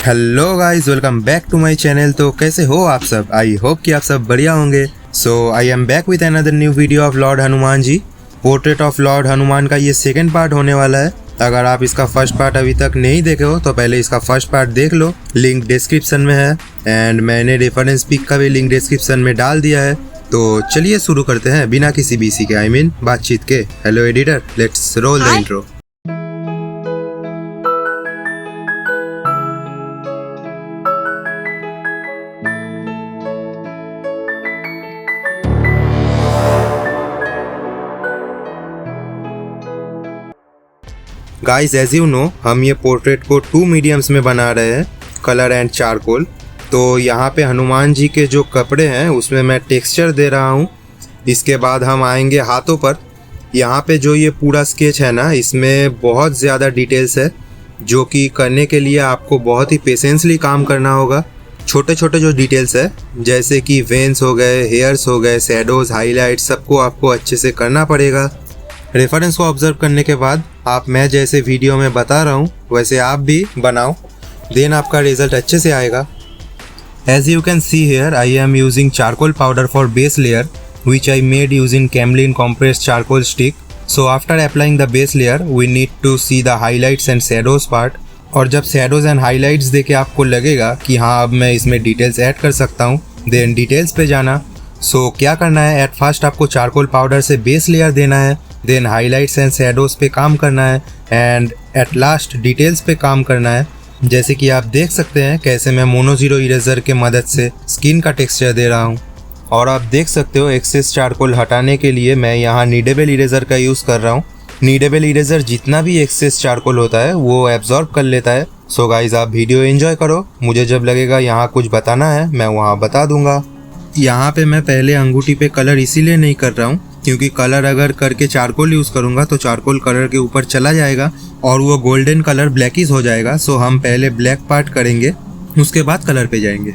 Hello guys, welcome back to my channel. तो कैसे हो आप सब? आई होप कि आप सब बढ़िया होंगे। So I am back with another new video of lord Hanuman ji. Portrait of lord Hanuman का ये सेकंड पार्ट होने वाला है। अगर आप इसका फर्स्ट पार्ट अभी तक नहीं देखे हो तो पहले इसका फर्स्ट पार्ट देख लो, लिंक डिस्क्रिप्शन में है एंड मैंने रेफरेंस पिक का भी लिंक डिस्क्रिप्शन में डाल दिया है। तो चलिए शुरू करते हैं बिना किसी बीसी के, बातचीत के। Hello editor, let's roll the intro. Guys, as you know, हम ये पोर्ट्रेट को 2 मीडियम्स में बना रहे हैं, कलर एंड चारकोल। तो यहाँ पे हनुमान जी के जो कपड़े हैं उसमें मैं टेक्सचर दे रहा हूँ। इसके बाद हम आएंगे हाथों पर। यहाँ पे जो ये पूरा स्केच है ना, इसमें बहुत ज़्यादा डिटेल्स है जो कि करने के लिए आपको बहुत ही पेशेंसली काम करना होगा। छोटे छोटे जो डिटेल्स है जैसे कि वेन्स हो गए, हेयर्स हो गए, शैडोज, हाईलाइट, सबको आपको अच्छे से करना पड़ेगा। रेफरेंस को ऑब्जर्व करने के बाद आप मैं जैसे वीडियो में बता रहा हूँ वैसे आप भी बनाओ, देन आपका रिजल्ट अच्छे से आएगा। As you can see here, I am using charcoal powder for base layer which I made using Camlin compressed charcoal stick. So after applying the base layer, we need to see the highlights and shadows part. और जब shadows and highlights देके आपको लगेगा कि हाँ अब मैं इसमें डिटेल्स ऐड कर सकता हूँ, देन डिटेल्स पे जाना। सो क्या करना है, एट फर्स्ट आपको चारकोल पाउडर से बेस लेयर देना है, देन हाईलाइट्स एंड शैडोज पे काम करना है एंड एट लास्ट डिटेल्स पे काम करना है। जैसे कि आप देख सकते हैं कैसे मैं मोनो जीरो इरेजर के मदद से स्किन का टेक्सचर दे रहा हूँ। और आप देख सकते हो एक्सेस चारकोल हटाने के लिए मैं यहाँ नीडेबल इरेजर का यूज़ कर रहा हूँ। नीडेबल इरेजर जितना भी एक्सेस चारकोल होता है वो एब्जॉर्ब कर लेता है। सो गाइज, आप वीडियो एंजॉय करो। मुझे जब लगेगा यहाँ कुछ बताना है मैं वहाँ बता दूंगा। यहाँ पे मैं पहले अंगूठी पे कलर इसीलिए नहीं कर रहा हूँ क्योंकि कलर अगर करके चारकोल यूज़ करूँगा तो चारकोल कलर के ऊपर चला जाएगा और वो गोल्डन कलर ब्लैकिश हो जाएगा। सो हम पहले ब्लैक पार्ट करेंगे, उसके बाद कलर पे जाएंगे।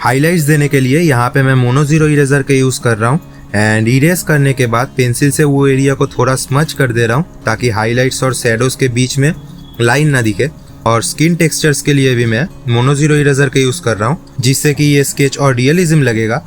हाइलाइट्स देने के लिए यहाँ पे मैं मोनो जीरो इरेजर का यूज़ कर रहा हूँ एंड इरेज करने के बाद पेंसिल से वो एरिया को थोड़ा स्मच कर दे रहा हूँ ताकि हाइलाइट्स और शैडोज के बीच में लाइन ना दिखे। और स्किन टेक्सचर्स के लिए भी मैं मोनो जीरो इरेजर का यूज़ कर रहा हूँ जिससे कि ये स्केच और रियलिज्म लगेगा।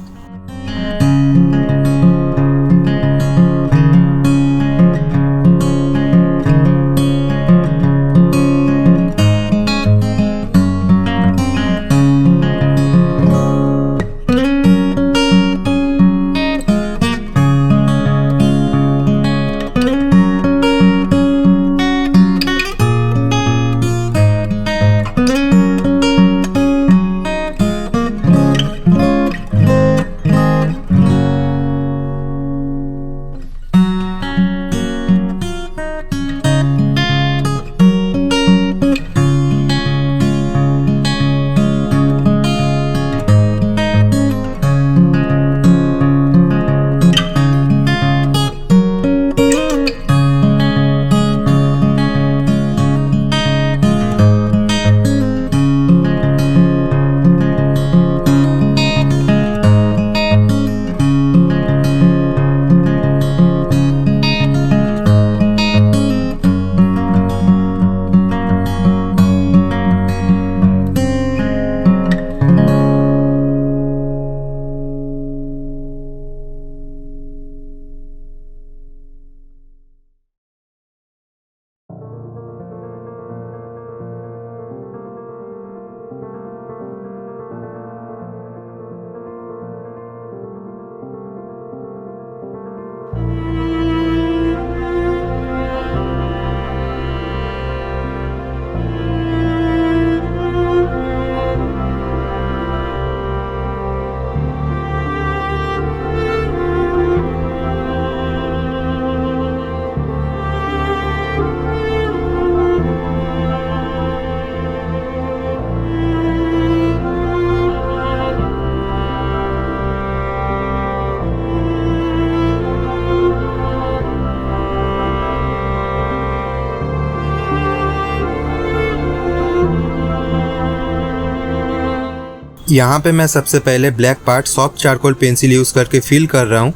यहाँ पे मैं सबसे पहले black part soft charcoal pencil use करके फिल कर रहा हूँ।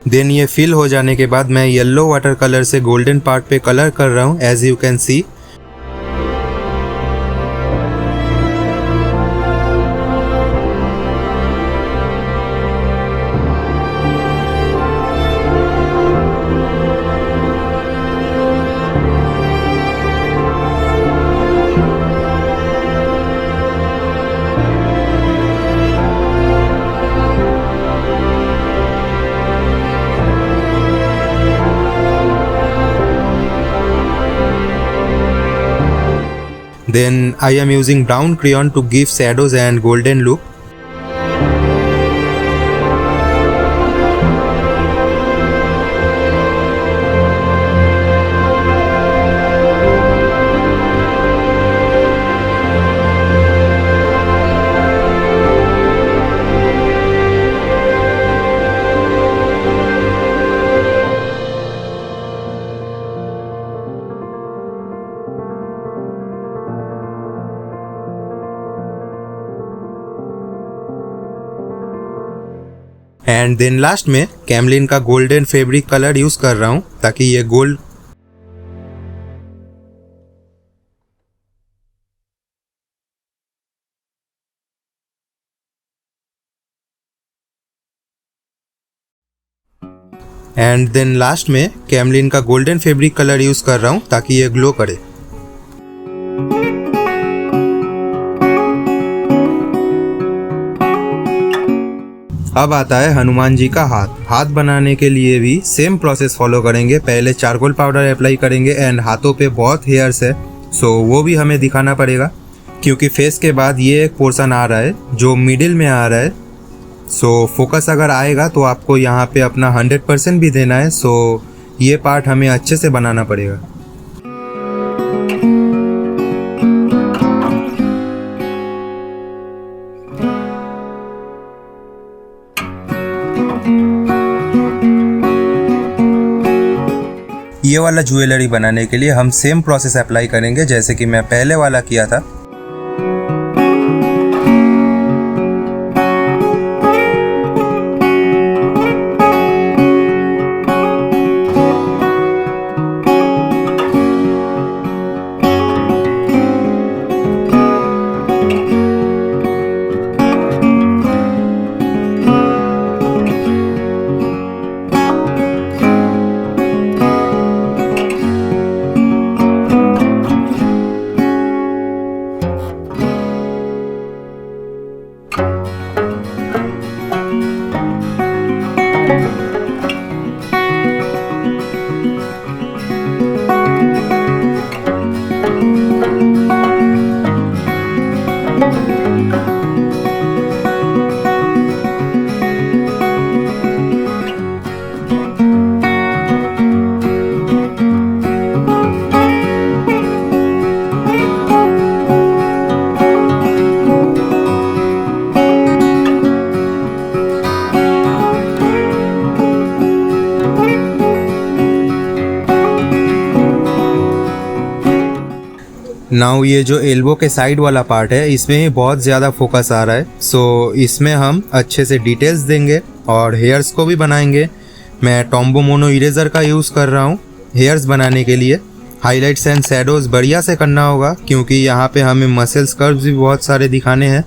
देन ये फिल हो जाने के बाद मैं येलो वाटर कलर से गोल्डन पार्ट पे कलर कर रहा हूँ, as you can see. Then I am using brown crayon to give shadows and golden look. And then last में कैमलिन का गोल्डन फैब्रिक कलर यूज कर रहा हूँ ताकि ये गोल्ड एंड देन लास्ट में कैमलिन का गोल्डन फैब्रिक कलर यूज कर रहा हूँ ताकि ये ग्लो करे। अब आता है हनुमान जी का हाथ। हाथ बनाने के लिए भी सेम प्रोसेस फॉलो करेंगे। पहले चारकोल पाउडर अप्लाई करेंगे एंड हाथों पे बहुत हेयर्स है, सो वो भी हमें दिखाना पड़ेगा क्योंकि फेस के बाद ये एक पोर्शन आ रहा है जो मिडिल में आ रहा है। सो फोकस अगर आएगा तो आपको यहाँ पे अपना 100% भी देना है। सो ये पार्ट हमें अच्छे से बनाना पड़ेगा। ये वाला ज्वेलरी बनाने के लिए हम सेम प्रोसेस अप्लाई करेंगे जैसे कि मैं पहले वाला किया था। नाउ ये जो एल्बो के साइड वाला पार्ट है इसमें ही बहुत ज़्यादा फोकस आ रहा है। सो इसमें हम अच्छे से डिटेल्स देंगे और हेयर्स को भी बनाएंगे। मैं टॉम्बो मोनो इरेजर का यूज़ कर रहा हूँ हेयर्स बनाने के लिए। हाइलाइट्स एंड शैडोज बढ़िया से करना होगा क्योंकि यहाँ पे हमें मसल्स कर्व्स भी बहुत सारे दिखाने हैं।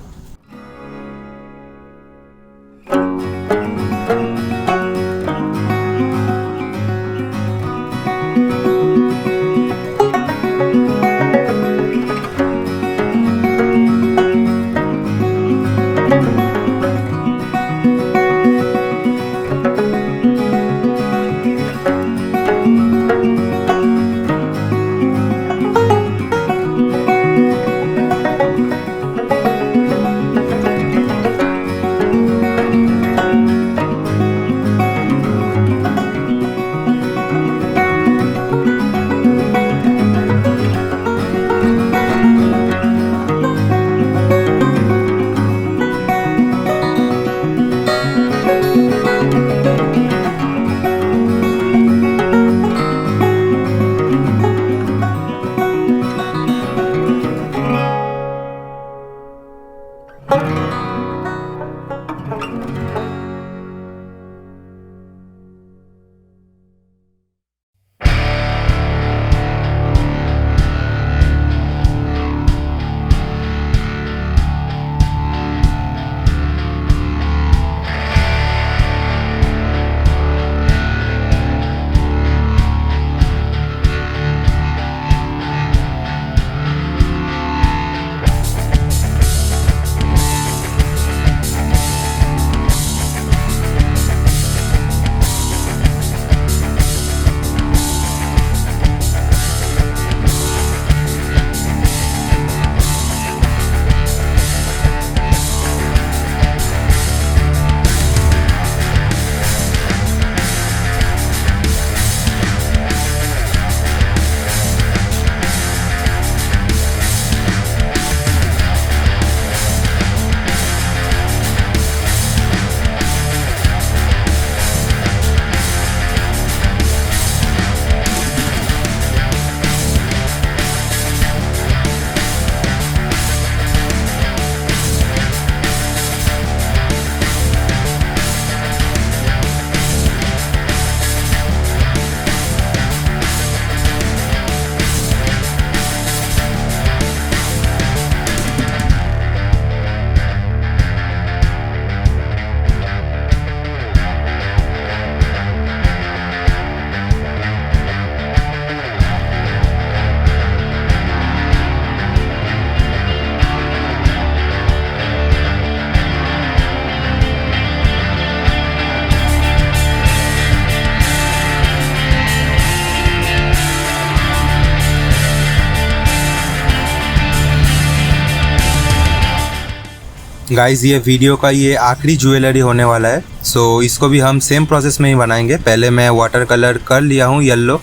गाइज ये वीडियो का ये आखिरी ज्वेलरी होने वाला है, सो इसको भी हम सेम प्रोसेस में ही बनाएंगे। पहले मैं वाटर कलर कर लिया हूँ येलो,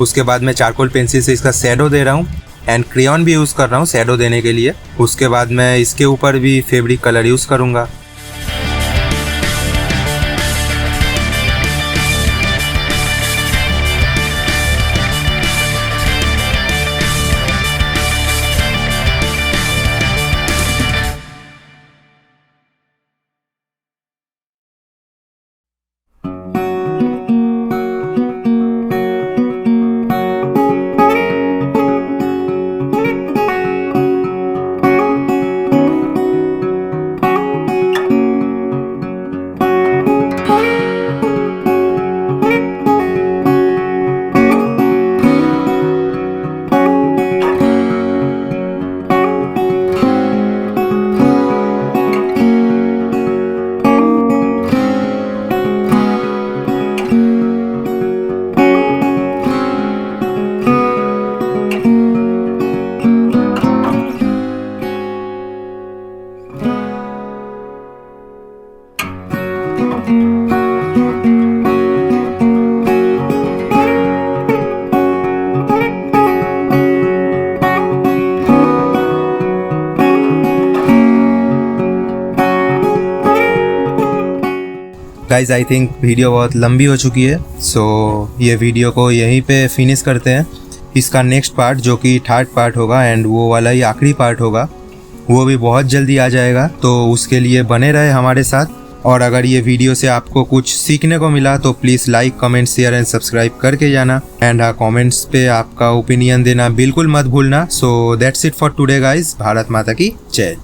उसके बाद मैं चारकोल पेंसिल से इसका शैडो दे रहा हूँ एंड क्रेयॉन भी यूज़ कर रहा हूँ शैडो देने के लिए। उसके बाद मैं इसके ऊपर भी फैब्रिक कलर यूज़ करूँगा। गाइज आई थिंक वीडियो बहुत लंबी हो चुकी है, सो ये वीडियो को यहीं पे फिनिश करते हैं। इसका नेक्स्ट पार्ट जो कि थर्ड पार्ट होगा एंड वो वाला ही आखिरी पार्ट होगा, वो भी बहुत जल्दी आ जाएगा, तो उसके लिए बने रहे हमारे साथ। और अगर ये वीडियो से आपको कुछ सीखने को मिला तो please like, comment, share and subscribe करके जाना एंड कमेंट्स पे आपका ओपिनियन देना बिल्कुल मत भूलना। So that's it for today guys. Bharat माता की जय।